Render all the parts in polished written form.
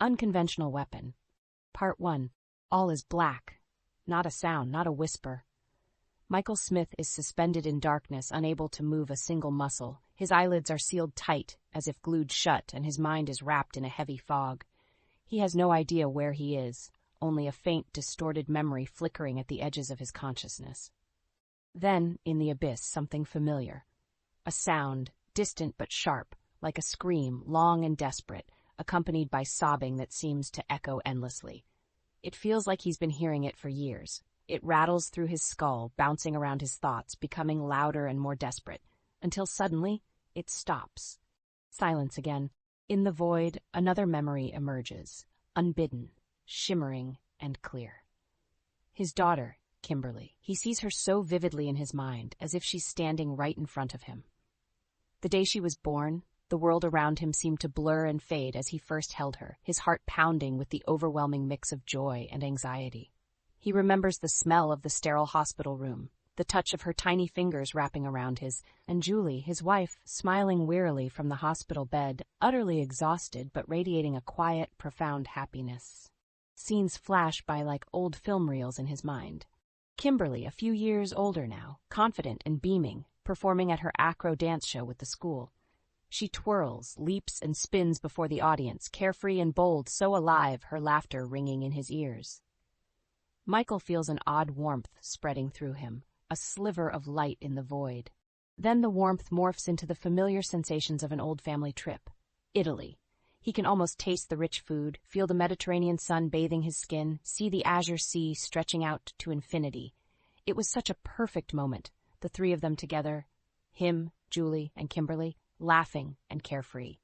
Unconventional Weapon. Part 1. All is black. Not a sound, not a whisper. Michael Smith is suspended in darkness, unable to move a single muscle. His eyelids are sealed tight, as if glued shut, and his mind is wrapped in a heavy fog. He has no idea where he is, only a faint, distorted memory flickering at the edges of his consciousness. Then, in the abyss, something familiar. A sound, distant but sharp, like a scream, long and desperate, accompanied by sobbing that seems to echo endlessly. It feels like he's been hearing it for years. It rattles through his skull, bouncing around his thoughts, becoming louder and more desperate, until suddenly it stops. Silence again. In the void, another memory emerges, unbidden, shimmering and clear. His daughter, Kimberly. He sees her so vividly in his mind, as if she's standing right in front of him. The day she was born, the world around him seemed to blur and fade as he first held her, his heart pounding with the overwhelming mix of joy and anxiety. He remembers the smell of the sterile hospital room, the touch of her tiny fingers wrapping around his, and Julie, his wife, smiling wearily from the hospital bed, utterly exhausted but radiating a quiet, profound happiness. Scenes flash by like old film reels in his mind. Kimberly, a few years older now, confident and beaming, performing at her acro dance show with the school. She twirls, leaps, and spins before the audience, carefree and bold, so alive, her laughter ringing in his ears. Michael feels an odd warmth spreading through him, a sliver of light in the void. Then the warmth morphs into the familiar sensations of an old family trip. Italy. He can almost taste the rich food, feel the Mediterranean sun bathing his skin, see the azure sea stretching out to infinity. It was such a perfect moment, the three of them together, him, Julie, and Kimberly, laughing and carefree.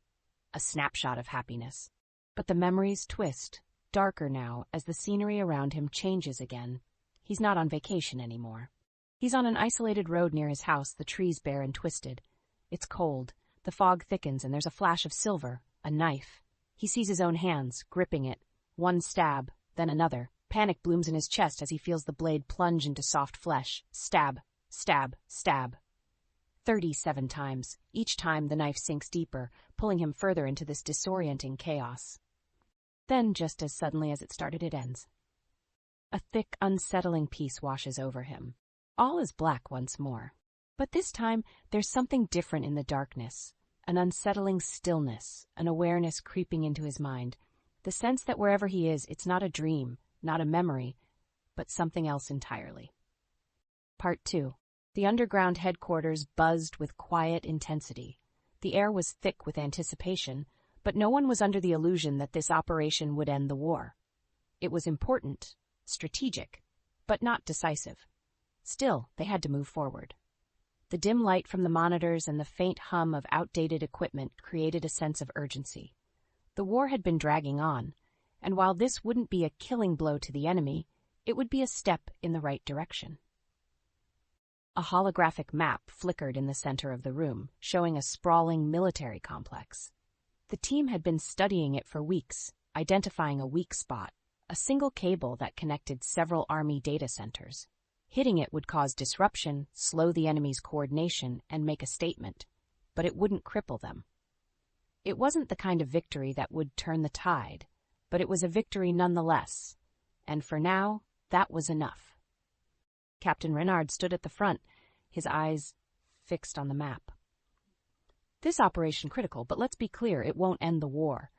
A snapshot of happiness. But the memories twist, darker now as the scenery around him changes again. He's not on vacation anymore. He's on an isolated road near his house, the trees bare and twisted. It's cold, the fog thickens, and there's a flash of silver, a knife. He sees his own hands, gripping it. One stab, then another. Panic blooms in his chest as he feels the blade plunge into soft flesh. Stab, stab, stab. 37 times. Each time the knife sinks deeper, pulling him further into this disorienting chaos. Then, just as suddenly as it started, it ends. A thick, unsettling peace washes over him. All is black once more. But this time, there's something different in the darkness. An unsettling stillness, an awareness creeping into his mind. The sense that wherever he is, it's not a dream, not a memory, but something else entirely. Part 2. The underground headquarters buzzed with quiet intensity. The air was thick with anticipation, but no one was under the illusion that this operation would end the war. It was important, strategic, but not decisive. Still, they had to move forward. The dim light from the monitors and the faint hum of outdated equipment created a sense of urgency. The war had been dragging on, and while this wouldn't be a killing blow to the enemy, it would be a step in the right direction. A holographic map flickered in the center of the room, showing a sprawling military complex. The team had been studying it for weeks, identifying a weak spot, a single cable that connected several army data centers. Hitting it would cause disruption, slow the enemy's coordination, and make a statement, but it wouldn't cripple them. It wasn't the kind of victory that would turn the tide, but it was a victory nonetheless, and for now, that was enough. Captain Renard stood at the front, his eyes fixed on the map. This operation critical, but let's be clear, it won't end the war.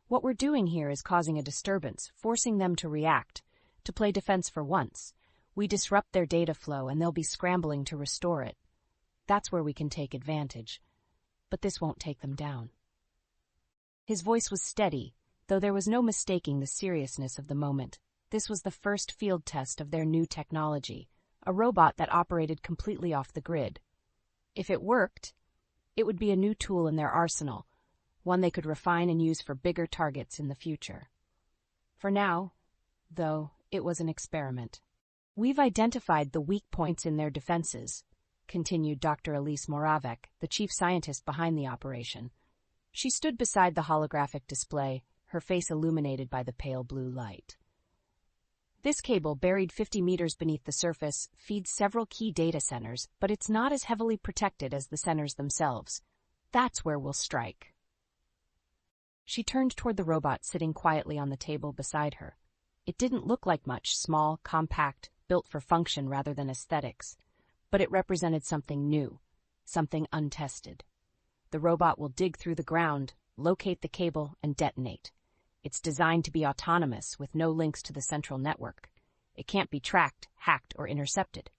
What we're doing here is causing a disturbance, forcing them to react, to play defense for once. We disrupt their data flow, and they'll be scrambling to restore it. That's where we can take advantage. But this won't take them down. His voice was steady, though there was no mistaking the seriousness of the moment. This was the first field test of their new technology, a robot that operated completely off the grid. If it worked, it would be a new tool in their arsenal, one they could refine and use for bigger targets in the future. For now, though, it was an experiment. We've identified the weak points in their defenses, continued Dr. Elise Moravec, the chief scientist behind the operation. She stood beside the holographic display, her face illuminated by the pale blue light. This cable, buried 50 meters beneath the surface, feeds several key data centers, but it's not as heavily protected as the centers themselves. That's where we'll strike. She turned toward the robot sitting quietly on the table beside her. It didn't look like much, small, compact, built for function rather than aesthetics, but it represented something new, something untested. The robot will dig through the ground, locate the cable, and detonate. It's designed to be autonomous with no links to the central network. It can't be tracked, hacked, or intercepted.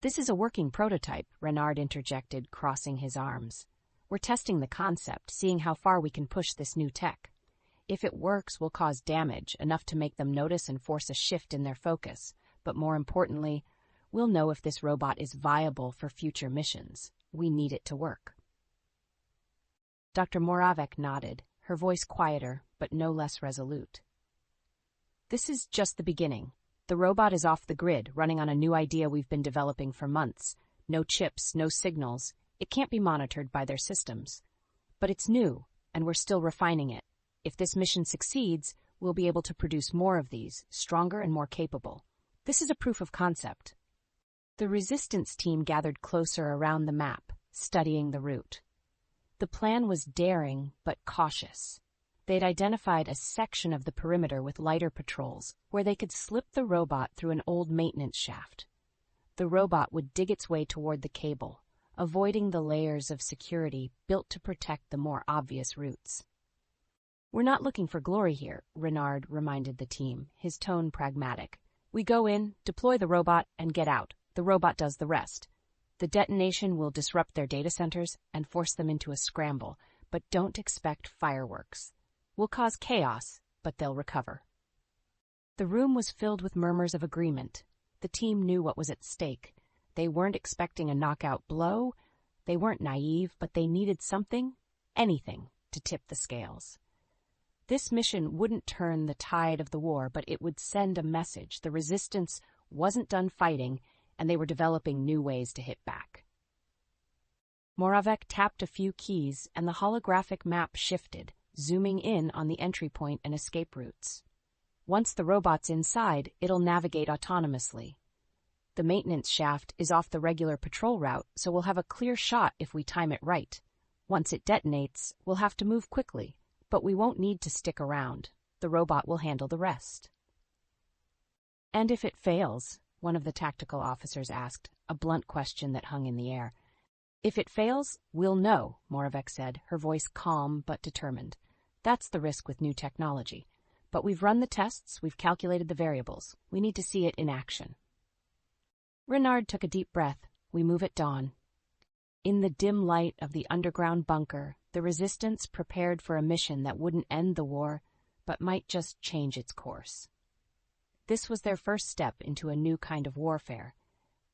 This is a working prototype, Renard interjected, crossing his arms. We're testing the concept, seeing how far we can push this new tech. If it works, we'll cause damage, enough to make them notice and force a shift in their focus. But more importantly, we'll know if this robot is viable for future missions. We need it to work. Dr. Moravec nodded, her voice quieter, but no less resolute. This is just the beginning. The robot is off the grid, running on a new idea we've been developing for months. No chips, no signals. It can't be monitored by their systems. But it's new, and we're still refining it. If this mission succeeds, we'll be able to produce more of these, stronger and more capable. This is a proof of concept. The resistance team gathered closer around the map, studying the route. The plan was daring, but cautious. They'd identified a section of the perimeter with lighter patrols, where they could slip the robot through an old maintenance shaft. The robot would dig its way toward the cable, avoiding the layers of security built to protect the more obvious routes. We're not looking for glory here, Renard reminded the team, his tone pragmatic. We go in, deploy the robot, and get out. The robot does the rest. The detonation will disrupt their data centers and force them into a scramble, but don't expect fireworks. We'll cause chaos, but they'll recover. The room was filled with murmurs of agreement. The team knew what was at stake. They weren't expecting a knockout blow. They weren't naive, but they needed something, anything, to tip the scales. This mission wouldn't turn the tide of the war, but it would send a message. The resistance wasn't done fighting, and they were developing new ways to hit back. Moravec tapped a few keys, and the holographic map shifted, zooming in on the entry point and escape routes. Once the robot's inside, it'll navigate autonomously. The maintenance shaft is off the regular patrol route, so we'll have a clear shot if we time it right. Once it detonates, we'll have to move quickly, but we won't need to stick around. The robot will handle the rest. And if it fails? One of the tactical officers asked, a blunt question that hung in the air. If it fails, we'll know, Moravec said, her voice calm but determined. That's the risk with new technology. But we've run the tests, we've calculated the variables. We need to see it in action. Renard took a deep breath. We move at dawn. In the dim light of the underground bunker, the resistance prepared for a mission that wouldn't end the war, but might just change its course. This was their first step into a new kind of warfare,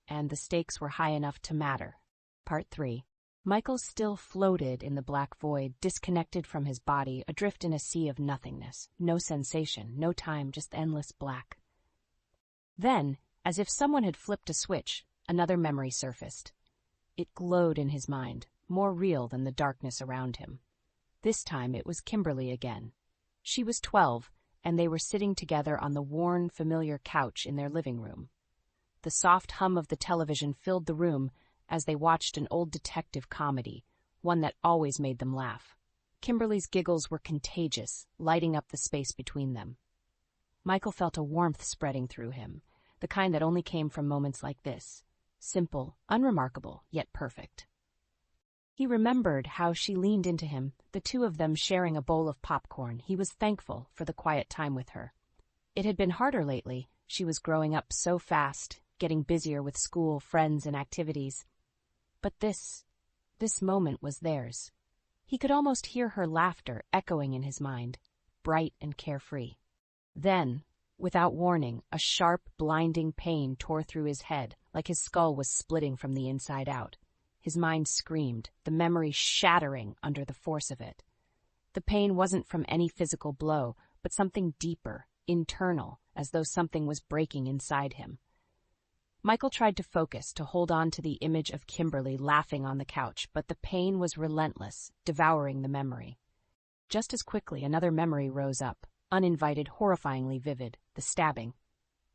and the stakes were high enough to matter. Part 3. Michael still floated in the black void, disconnected from his body, adrift in a sea of nothingness. No sensation, no time, just endless black. Then, as if someone had flipped a switch, another memory surfaced. It glowed in his mind, more real than the darkness around him. This time it was Kimberly again. She was 12, and they were sitting together on the worn, familiar couch in their living room. The soft hum of the television filled the room as they watched an old detective comedy, one that always made them laugh. Kimberly's giggles were contagious, lighting up the space between them. Michael felt a warmth spreading through him, the kind that only came from moments like this. Simple, unremarkable, yet perfect. He remembered how she leaned into him, the two of them sharing a bowl of popcorn. He was thankful for the quiet time with her. It had been harder lately. She was growing up so fast, getting busier with school, friends, and activities. But this moment was theirs. He could almost hear her laughter echoing in his mind, bright and carefree. Then, without warning, a sharp, blinding pain tore through his head, like his skull was splitting from the inside out. His mind screamed, the memory shattering under the force of it. The pain wasn't from any physical blow, but something deeper, internal, as though something was breaking inside him. Michael tried to focus, to hold on to the image of Kimberly laughing on the couch, but the pain was relentless, devouring the memory. Just as quickly, another memory rose up, uninvited, horrifyingly vivid, the stabbing.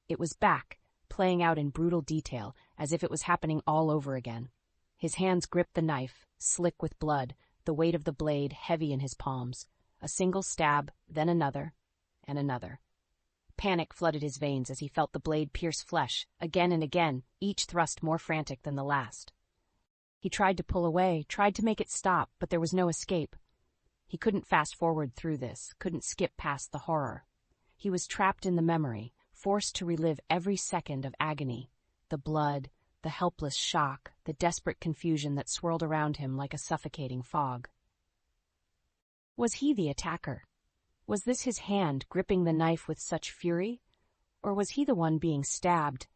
It was back, playing out in brutal detail, as if it was happening all over again. His hands gripped the knife, slick with blood, the weight of the blade heavy in his palms. A single stab, then another, and another. Panic flooded his veins as he felt the blade pierce flesh, again and again, each thrust more frantic than the last. He tried to pull away, tried to make it stop, but there was no escape. He couldn't fast forward through this, couldn't skip past the horror. He was trapped in the memory, forced to relive every second of agony, the blood, the helpless shock, the desperate confusion that swirled around him like a suffocating fog. Was he the attacker? Was this his hand gripping the knife with such fury? Or was he the one being stabbed,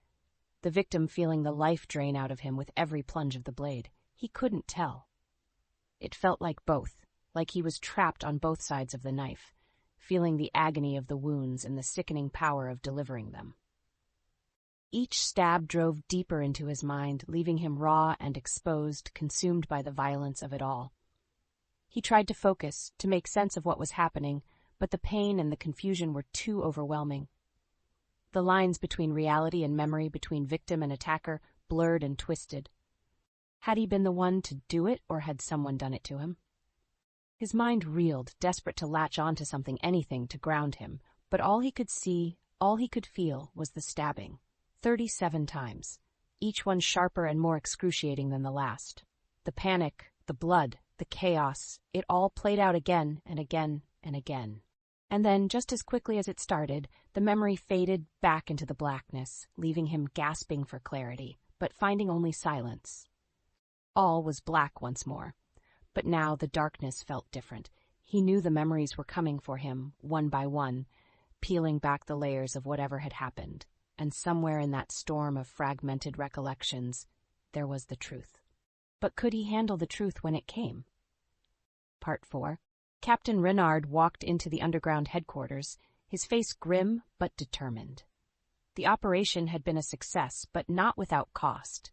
the victim feeling the life drain out of him with every plunge of the blade? He couldn't tell. It felt like both, like he was trapped on both sides of the knife, feeling the agony of the wounds and the sickening power of delivering them. Each stab drove deeper into his mind, leaving him raw and exposed, consumed by the violence of it all. He tried to focus, to make sense of what was happening, but the pain and the confusion were too overwhelming. The lines between reality and memory, between victim and attacker, blurred and twisted. Had he been the one to do it, or had someone done it to him? His mind reeled, desperate to latch on to something, anything, to ground him, but all he could see, all he could feel, was the stabbing. 37 times, each one sharper and more excruciating than the last. The panic, the blood, the chaos, it all played out again and again and again. And then, just as quickly as it started, the memory faded back into the blackness, leaving him gasping for clarity, but finding only silence. All was black once more. But now the darkness felt different. He knew the memories were coming for him, one by one, peeling back the layers of whatever had happened. And somewhere in that storm of fragmented recollections, there was the truth. But could he handle the truth when it came? Part 4. Captain Renard walked into the underground headquarters, his face grim but determined. The operation had been a success, but not without cost.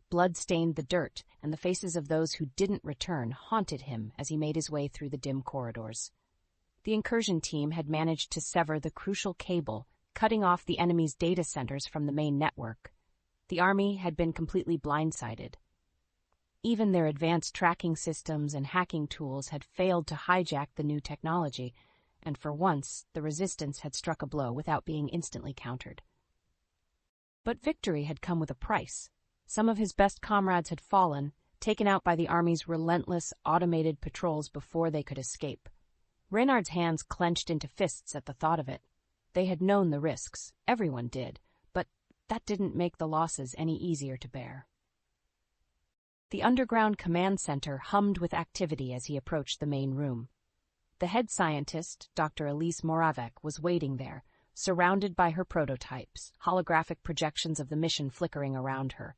Blood stained the dirt, and the faces of those who didn't return haunted him as he made his way through the dim corridors. The incursion team had managed to sever the crucial cable, cutting off the enemy's data centers from the main network. The army had been completely blindsided. Even their advanced tracking systems and hacking tools had failed to hijack the new technology, and for once the resistance had struck a blow without being instantly countered. But victory had come with a price. Some of his best comrades had fallen, taken out by the army's relentless, automated patrols before they could escape. Reynard's hands clenched into fists at the thought of it. They had known the risks, everyone did, but that didn't make the losses any easier to bear. The underground command center hummed with activity as he approached the main room. The head scientist, Dr. Elise Moravec, was waiting there, surrounded by her prototypes, holographic projections of the mission flickering around her.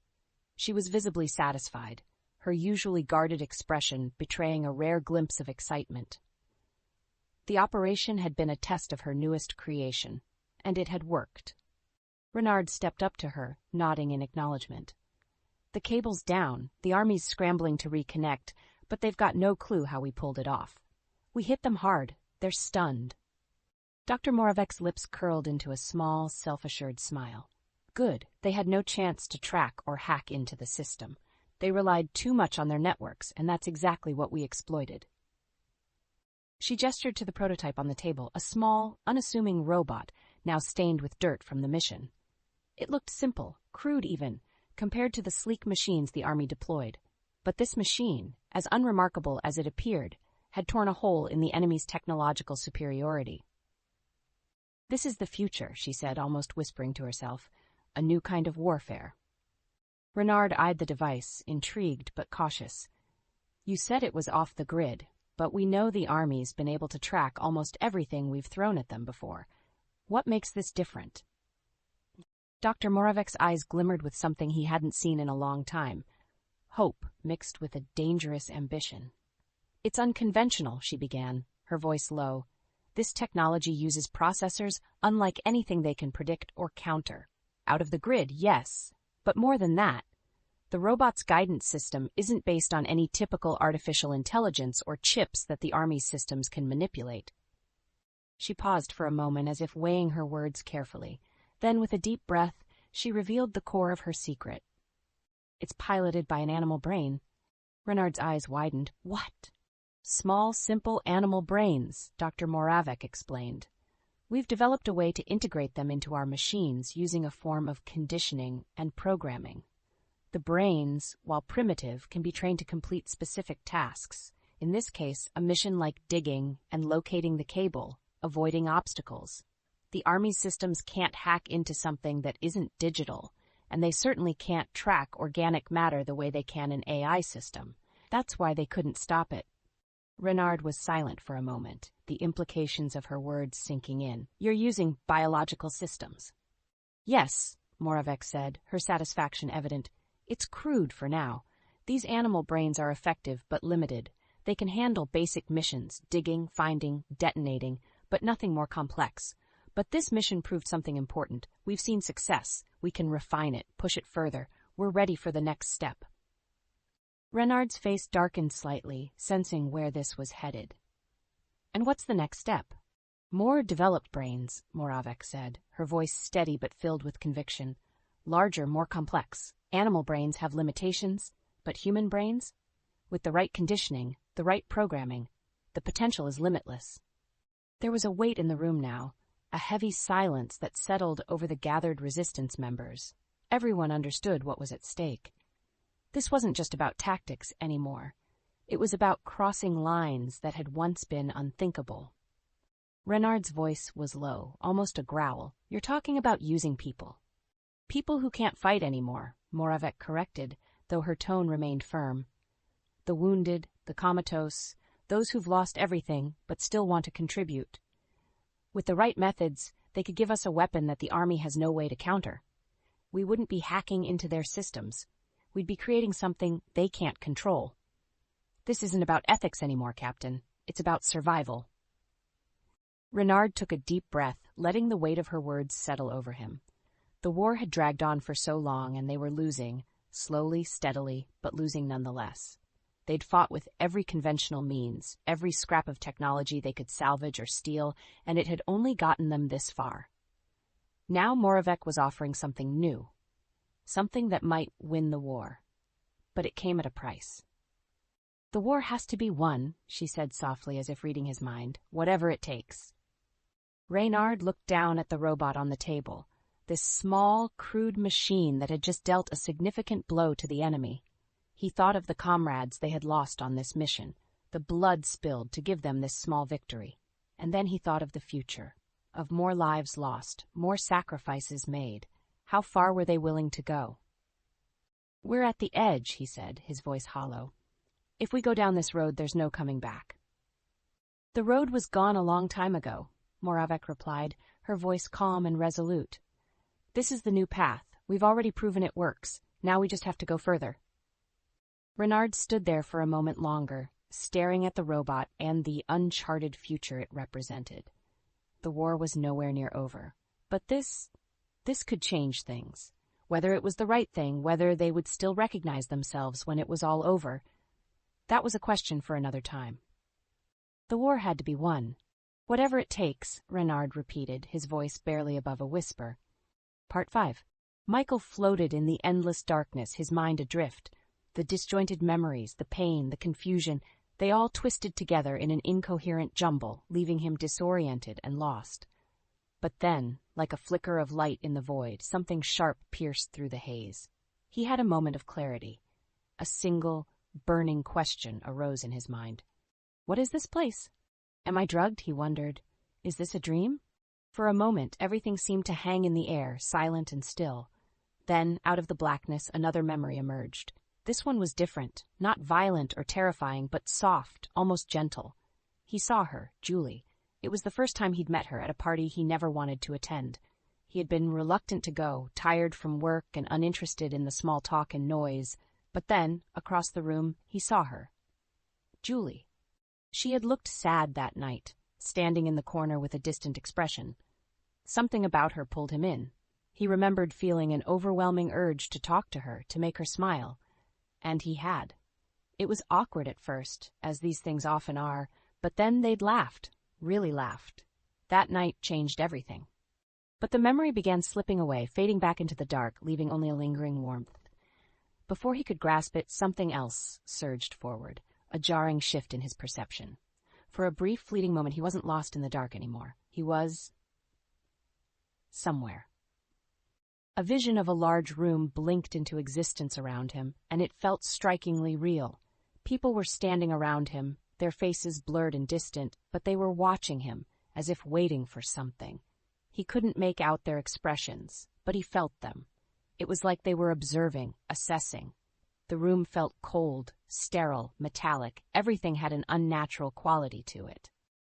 She was visibly satisfied, her usually guarded expression betraying a rare glimpse of excitement. The operation had been a test of her newest creation, and it had worked. Renard stepped up to her, nodding in acknowledgement. The cable's down, the army's scrambling to reconnect, but they've got no clue how we pulled it off. We hit them hard. They're stunned. Dr. Moravec's lips curled into a small, self-assured smile. Good. They had no chance to track or hack into the system. They relied too much on their networks, and that's exactly what we exploited. She gestured to the prototype on the table, a small, unassuming robot, now stained with dirt from the mission. It looked simple, crude even, compared to the sleek machines the army deployed. But this machine, as unremarkable as it appeared, had torn a hole in the enemy's technological superiority. "This is the future," she said, almost whispering to herself. "A new kind of warfare." Renard eyed the device, intrigued but cautious. "You said it was off the grid, but we know the army's been able to track almost everything we've thrown at them before. What makes this different?" Dr. Moravec's eyes glimmered with something he hadn't seen in a long time. Hope mixed with a dangerous ambition. "It's unconventional," she began, her voice low. "This technology uses processors unlike anything they can predict or counter. Out of the grid, yes, but more than that. The robot's guidance system isn't based on any typical artificial intelligence or chips that the Army's systems can manipulate." She paused for a moment as if weighing her words carefully. Then, with a deep breath, she revealed the core of her secret. "It's piloted by an animal brain." Renard's eyes widened. "What?" Small, simple animal brains, Dr. Moravec explained. We've developed a way to integrate them into our machines using a form of conditioning and programming. The brains, while primitive, can be trained to complete specific tasks. In this case, a mission like digging and locating the cable, avoiding obstacles. The Army's systems can't hack into something that isn't digital, and they certainly can't track organic matter the way they can an AI system. That's why they couldn't stop it. Renard was silent for a moment, the implications of her words sinking in. You're using biological systems. Yes, Moravec said, her satisfaction evident. It's crude for now. These animal brains are effective but limited. They can handle basic missions, digging, finding, detonating, but nothing more complex. But this mission proved something important. We've seen success. We can refine it, push it further. We're ready for the next step. Renard's face darkened slightly, sensing where this was headed. And what's the next step? More developed brains, Moravec said, her voice steady but filled with conviction. Larger, more complex. Animal brains have limitations, but human brains? With the right conditioning, the right programming, the potential is limitless. There was a weight in the room now, a heavy silence that settled over the gathered resistance members. Everyone understood what was at stake. This wasn't just about tactics anymore. It was about crossing lines that had once been unthinkable. Renard's voice was low, almost a growl. You're talking about using people. People who can't fight anymore, Moravec corrected, though her tone remained firm. The wounded, the comatose, those who've lost everything but still want to contribute. With the right methods, they could give us a weapon that the Army has no way to counter. We wouldn't be hacking into their systems. We'd be creating something they can't control. This isn't about ethics anymore, Captain. It's about survival. Renard took a deep breath, letting the weight of her words settle over him. The war had dragged on for so long, and they were losing, slowly, steadily, but losing nonetheless. They'd fought with every conventional means, every scrap of technology they could salvage or steal, and it had only gotten them this far. Now Moravec was offering something new, something that might win the war. But it came at a price. The war has to be won, she said softly as if reading his mind, whatever it takes. Reynard looked down at the robot on the table, this small, crude machine that had just dealt a significant blow to the enemy. He thought of the comrades they had lost on this mission, the blood spilled to give them this small victory. And then he thought of the future, of more lives lost, more sacrifices made. How far were they willing to go? We're at the edge, he said, his voice hollow. If we go down this road, there's no coming back. The road was gone a long time ago, Moravec replied, her voice calm and resolute. This is the new path. We've already proven it works. Now we just have to go further. Renard stood there for a moment longer, staring at the robot and the uncharted future it represented. The war was nowhere near over. But this could change things. Whether it was the right thing, whether they would still recognize themselves when it was all over, that was a question for another time. The war had to be won. Whatever it takes, Renard repeated, his voice barely above a whisper. Part 5. Michael floated in the endless darkness, his mind adrift. The disjointed memories, the pain, the confusion, they all twisted together in an incoherent jumble, leaving him disoriented and lost. But then, like a flicker of light in the void, something sharp pierced through the haze. He had a moment of clarity. A single, burning question arose in his mind. What is this place? Am I drugged? He wondered. Is this a dream? For a moment, everything seemed to hang in the air, silent and still. Then, out of the blackness, another memory emerged. This one was different, not violent or terrifying, but soft, almost gentle. He saw her, Julie. It was the first time he'd met her at a party he never wanted to attend. He had been reluctant to go, tired from work and uninterested in the small talk and noise. But then, across the room, he saw her. Julie. She had looked sad that night, standing in the corner with a distant expression. Something about her pulled him in. He remembered feeling an overwhelming urge to talk to her, to make her smile. And he had. It was awkward at first, as these things often are, but then they'd laughed, really laughed. That night changed everything. But the memory began slipping away, fading back into the dark, leaving only a lingering warmth. Before he could grasp it, something else surged forward. a jarring shift in his perception. For a brief, fleeting moment, he wasn't lost in the dark anymore. He was somewhere. A vision of a large room blinked into existence around him, and it felt strikingly real. People were standing around him, their faces blurred and distant, but they were watching him, as if waiting for something. He couldn't make out their expressions, but he felt them. It was like they were observing, assessing. The room felt cold, sterile, metallic. Everything had an unnatural quality to it.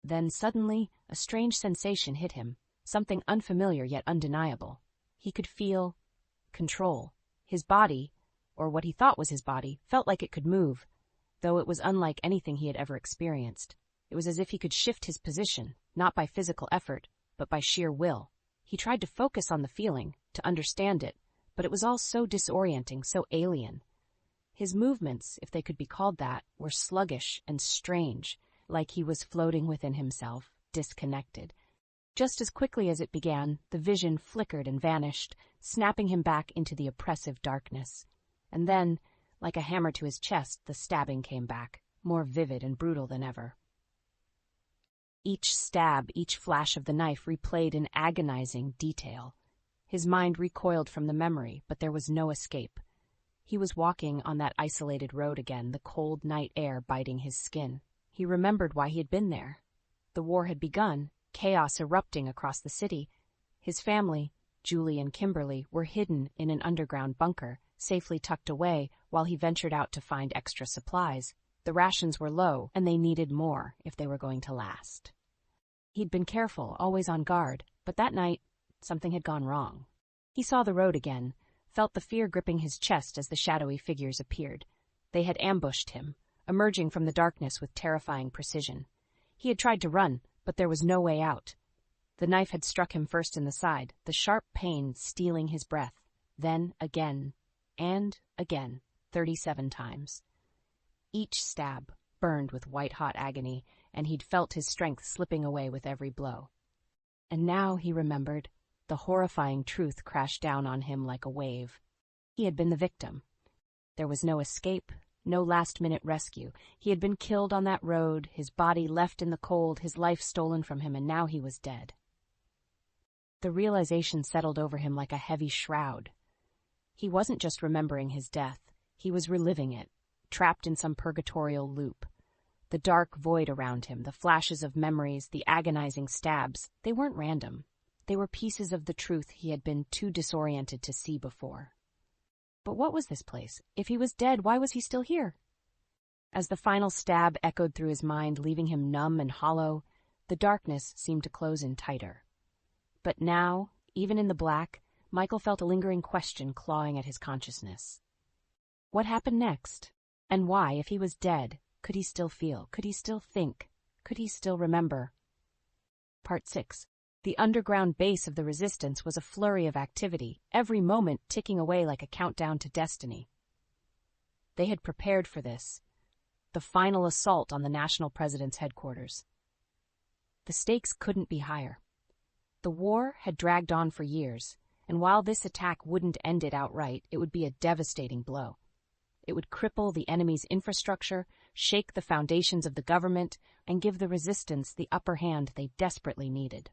Then suddenly, a strange sensation hit him, something unfamiliar yet undeniable. He could feel control. His body, or what he thought was his body, felt like it could move, though it was unlike anything he had ever experienced. It was as if he could shift his position, not by physical effort, but by sheer will. He tried to focus on the feeling, to understand it, but it was all so disorienting, so alien. His movements, if they could be called that, were sluggish and strange, like he was floating within himself, disconnected. Just as quickly as it began, the vision flickered and vanished, snapping him back into the oppressive darkness. And then, like a hammer to his chest, the stabbing came back, more vivid and brutal than ever. Each stab, each flash of the knife replayed in agonizing detail. His mind recoiled from the memory, but there was no escape. He was walking on that isolated road again, the cold night air biting his skin. He remembered why he had been there. The war had begun, chaos erupting across the city. His family, Julie and Kimberly, were hidden in an underground bunker, safely tucked away while he ventured out to find extra supplies. The rations were low, and they needed more if they were going to last. He'd been careful, always on guard, but that night, something had gone wrong. He saw the road again, felt the fear gripping his chest as the shadowy figures appeared. They had ambushed him, emerging from the darkness with terrifying precision. He had tried to run, but there was no way out. The knife had struck him first in the side, the sharp pain stealing his breath. Then again, and again, 37 times. Each stab burned with white-hot agony, and he'd felt his strength slipping away with every blow. And now, he remembered, the horrifying truth crashed down on him like a wave. He had been the victim. There was no escape, no last-minute rescue. He had been killed on that road, his body left in the cold, his life stolen from him, and now he was dead. The realization settled over him like a heavy shroud. He wasn't just remembering his death, he was reliving it, trapped in some purgatorial loop. The dark void around him, the flashes of memories, the agonizing stabs, they weren't random. They were pieces of the truth he had been too disoriented to see before. But what was this place? If he was dead, why was he still here? As the final stab echoed through his mind, leaving him numb and hollow, the darkness seemed to close in tighter. But now, even in the black, Michael felt a lingering question clawing at his consciousness. What happened next? And why, if he was dead, could he still feel? Could he still think? Could he still remember? Part 6. The underground base of the resistance was a flurry of activity, every moment ticking away like a countdown to destiny. They had prepared for this, the final assault on the national president's headquarters. The stakes couldn't be higher. The war had dragged on for years, and while this attack wouldn't end it outright, it would be a devastating blow. It would cripple the enemy's infrastructure, shake the foundations of the government, and give the resistance the upper hand they desperately needed.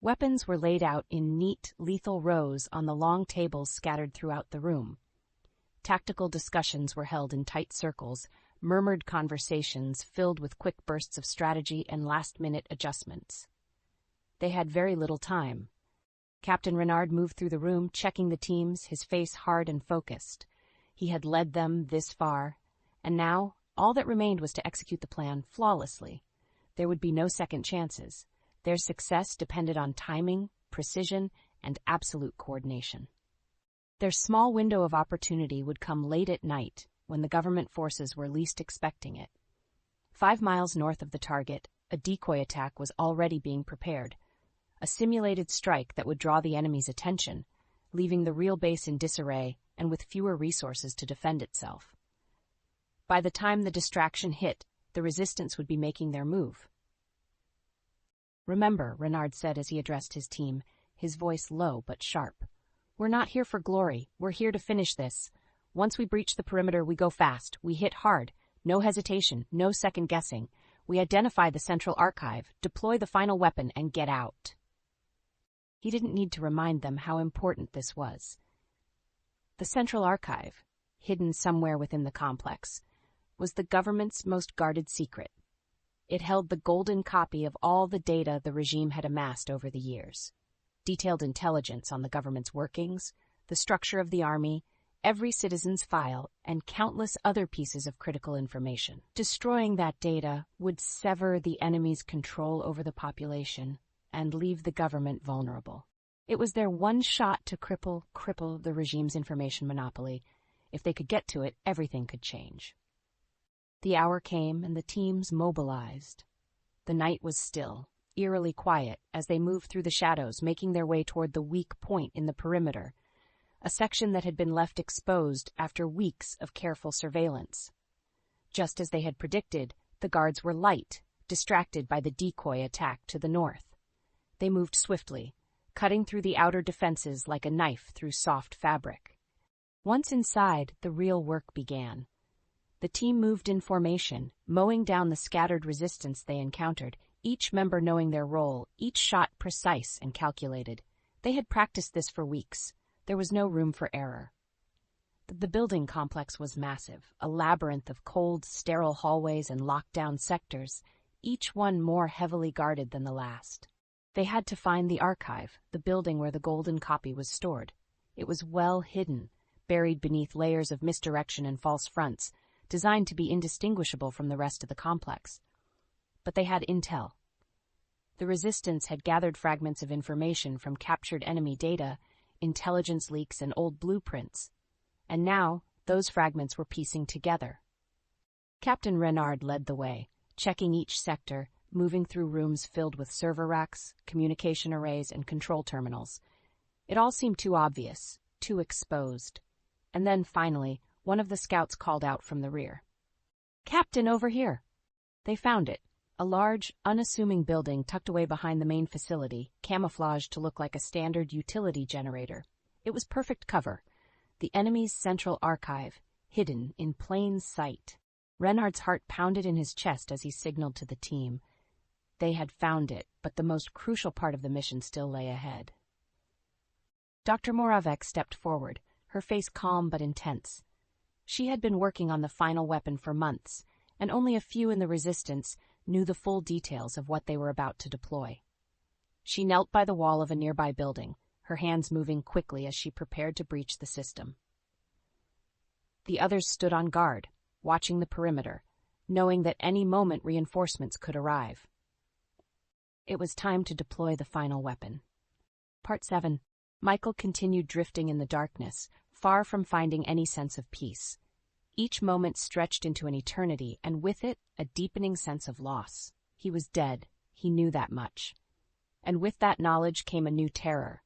Weapons were laid out in neat, lethal rows on the long tables scattered throughout the room. Tactical discussions were held in tight circles, murmured conversations filled with quick bursts of strategy and last-minute adjustments. They had very little time. Captain Renard moved through the room, checking the teams, his face hard and focused. He had led them this far, and now all that remained was to execute the plan flawlessly. There would be no second chances. Their success depended on timing, precision, and absolute coordination. Their small window of opportunity would come late at night, when the government forces were least expecting it. 5 miles north of the target, a decoy attack was already being prepared, a simulated strike that would draw the enemy's attention, leaving the real base in disarray and with fewer resources to defend itself. By the time the distraction hit, the resistance would be making their move. "Remember," Renard said as he addressed his team, his voice low but sharp. "We're not here for glory. We're here to finish this. Once we breach the perimeter, we go fast. We hit hard. No hesitation, no second guessing. We identify the central archive, deploy the final weapon, and get out. He didn't need to remind them how important this was. The central archive, hidden somewhere within the complex, was the government's most guarded secret. It held the golden copy of all the data the regime had amassed over the years. Detailed intelligence on the government's workings, the structure of the army, every citizen's file, and countless other pieces of critical information. Destroying that data would sever the enemy's control over the population and leave the government vulnerable. It was their one shot to cripple the regime's information monopoly. If they could get to it, everything could change. The hour came and the teams mobilized. The night was still, eerily quiet as they moved through the shadows, making their way toward the weak point in the perimeter, a section that had been left exposed after weeks of careful surveillance. Just as they had predicted, the guards were light, distracted by the decoy attack to the north. They moved swiftly, cutting through the outer defenses like a knife through soft fabric. Once inside, the real work began. The team moved in formation, mowing down the scattered resistance they encountered, each member knowing their role, each shot precise and calculated. They had practiced this for weeks. There was no room for error. The building complex was massive, a labyrinth of cold, sterile hallways and locked-down sectors, each one more heavily guarded than the last. They had to find the archive, the building where the golden copy was stored. It was well hidden, buried beneath layers of misdirection and false fronts, designed to be indistinguishable from the rest of the complex. But they had intel. The resistance had gathered fragments of information from captured enemy data, intelligence leaks, and old blueprints. And now, those fragments were piecing together. Captain Renard led the way, checking each sector, moving through rooms filled with server racks, communication arrays, and control terminals. It all seemed too obvious, too exposed. And then, finally, one of the scouts called out from the rear. "Captain, over here!" They found it, a large, unassuming building tucked away behind the main facility, camouflaged to look like a standard utility generator. It was perfect cover, the enemy's central archive, hidden in plain sight. Renard's heart pounded in his chest as he signaled to the team. They had found it, but the most crucial part of the mission still lay ahead. Dr. Moravec stepped forward, her face calm but intense. She had been working on the final weapon for months, and only a few in the resistance knew the full details of what they were about to deploy. She knelt by the wall of a nearby building, her hands moving quickly as she prepared to breach the system. The others stood on guard, watching the perimeter, knowing that any moment reinforcements could arrive. It was time to deploy the final weapon. Part 7. Michael continued drifting in the darkness, far from finding any sense of peace. Each moment stretched into an eternity, and with it, a deepening sense of loss. He was dead, he knew that much. And with that knowledge came a new terror.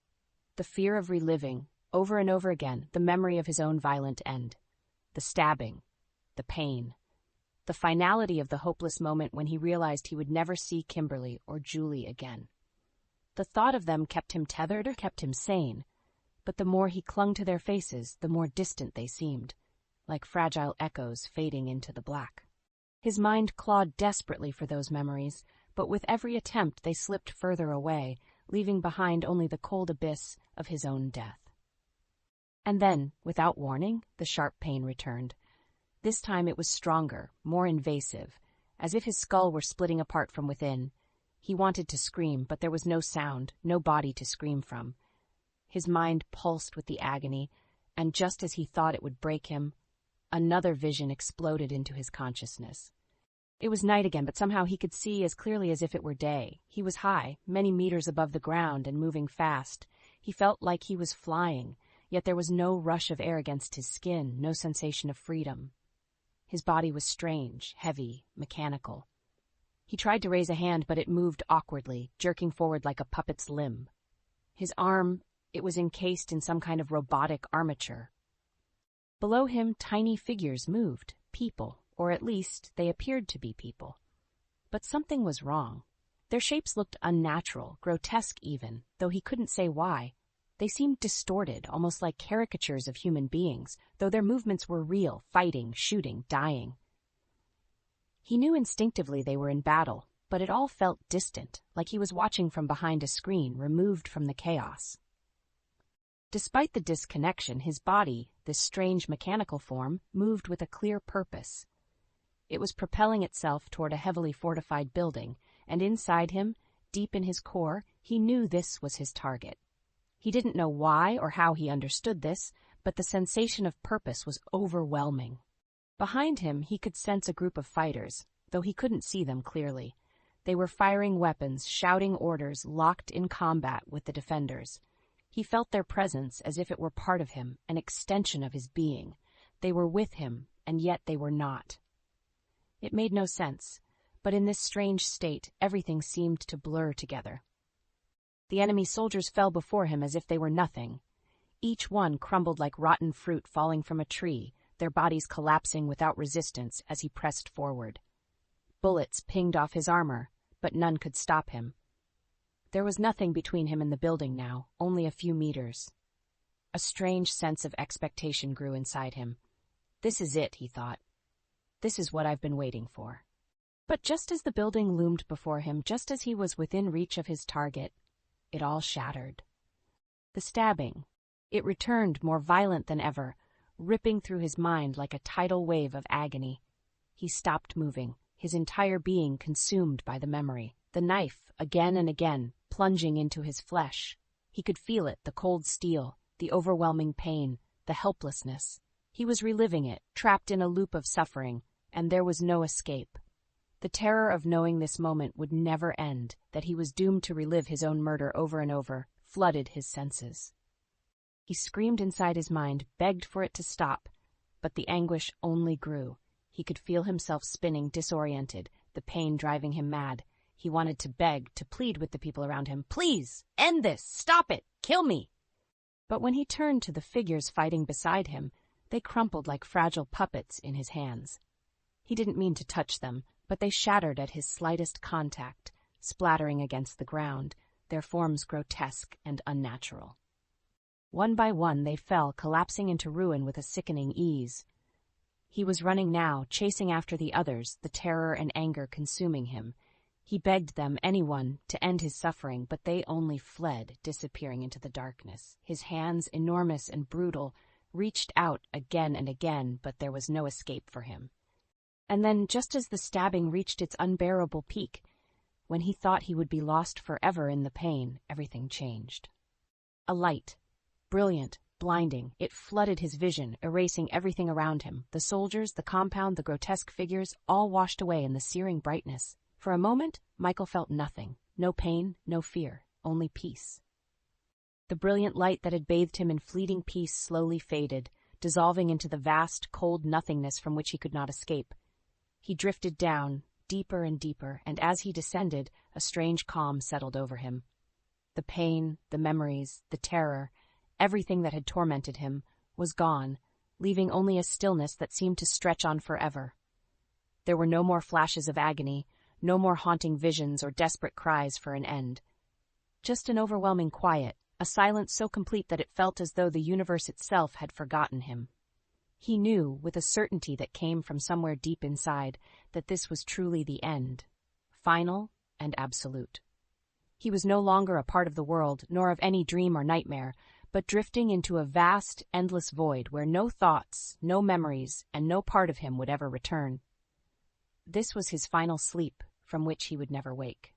The fear of reliving, over and over again, the memory of his own violent end. The stabbing, the pain, the finality of the hopeless moment when he realized he would never see Kimberly or Julie again. The thought of them kept him tethered or kept him sane, but the more he clung to their faces, the more distant they seemed, like fragile echoes fading into the black. His mind clawed desperately for those memories, but with every attempt they slipped further away, leaving behind only the cold abyss of his own death. And then, without warning, the sharp pain returned. This time it was stronger, more invasive, as if his skull were splitting apart from within. He wanted to scream, but there was no sound, no body to scream from. His mind pulsed with the agony, and just as he thought it would break him, another vision exploded into his consciousness. It was night again, but somehow he could see as clearly as if it were day. He was high, many meters above the ground, and moving fast. He felt like he was flying, yet there was no rush of air against his skin, no sensation of freedom. His body was strange, heavy, mechanical. He tried to raise a hand, but it moved awkwardly, jerking forward like a puppet's limb. His arm, it was encased in some kind of robotic armature. Below him, tiny figures moved, people, or at least they appeared to be people. But something was wrong. Their shapes looked unnatural, grotesque even, though he couldn't say why. They seemed distorted, almost like caricatures of human beings, though their movements were real, fighting, shooting, dying. He knew instinctively they were in battle, but it all felt distant, like he was watching from behind a screen, removed from the chaos. Despite the disconnection, his body, this strange mechanical form, moved with a clear purpose. It was propelling itself toward a heavily fortified building, and inside him, deep in his core, he knew this was his target. He didn't know why or how he understood this, but the sensation of purpose was overwhelming. Behind him, he could sense a group of fighters, though he couldn't see them clearly. They were firing weapons, shouting orders, locked in combat with the defenders. He felt their presence as if it were part of him, an extension of his being. They were with him, and yet they were not. It made no sense, but in this strange state, everything seemed to blur together. The enemy soldiers fell before him as if they were nothing. Each one crumbled like rotten fruit falling from a tree, their bodies collapsing without resistance as he pressed forward. Bullets pinged off his armor, but none could stop him. There was nothing between him and the building now, only a few meters. A strange sense of expectation grew inside him. This is it, he thought. This is what I've been waiting for. But just as the building loomed before him, just as he was within reach of his target, it all shattered. The stabbing, it returned more violent than ever, ripping through his mind like a tidal wave of agony. He stopped moving, his entire being consumed by the memory. The knife, again and again, plunging into his flesh. He could feel it, the cold steel, the overwhelming pain, the helplessness. He was reliving it, trapped in a loop of suffering, and there was no escape. The terror of knowing this moment would never end, that he was doomed to relive his own murder over and over, flooded his senses. He screamed inside his mind, begged for it to stop, but the anguish only grew. He could feel himself spinning, disoriented, the pain driving him mad. He wanted to beg, to plead with the people around him, "Please, end this! Stop it! Kill me!" But when he turned to the figures fighting beside him, they crumpled like fragile puppets in his hands. He didn't mean to touch them, but they shattered at his slightest contact, splattering against the ground, their forms grotesque and unnatural. One by one they fell, collapsing into ruin with a sickening ease. He was running now, chasing after the others, the terror and anger consuming him. He begged them, anyone, to end his suffering, but they only fled, disappearing into the darkness. His hands, enormous and brutal, reached out again and again, but there was no escape for him. And then, just as the stabbing reached its unbearable peak, when he thought he would be lost forever in the pain, everything changed. A light, brilliant, blinding, it flooded his vision, erasing everything around him. The soldiers, the compound, the grotesque figures, all washed away in the searing brightness. For a moment, Michael felt nothing. No pain, no fear, only peace. The brilliant light that had bathed him in fleeting peace slowly faded, dissolving into the vast, cold nothingness from which he could not escape. He drifted down, deeper and deeper, and as he descended, a strange calm settled over him. The pain, the memories, the terror, everything that had tormented him, was gone, leaving only a stillness that seemed to stretch on forever. There were no more flashes of agony, no more haunting visions or desperate cries for an end. Just an overwhelming quiet, a silence so complete that it felt as though the universe itself had forgotten him. He knew, with a certainty that came from somewhere deep inside, that this was truly the end, final and absolute. He was no longer a part of the world, nor of any dream or nightmare, but drifting into a vast, endless void where no thoughts, no memories, and no part of him would ever return. This was his final sleep, from which he would never wake.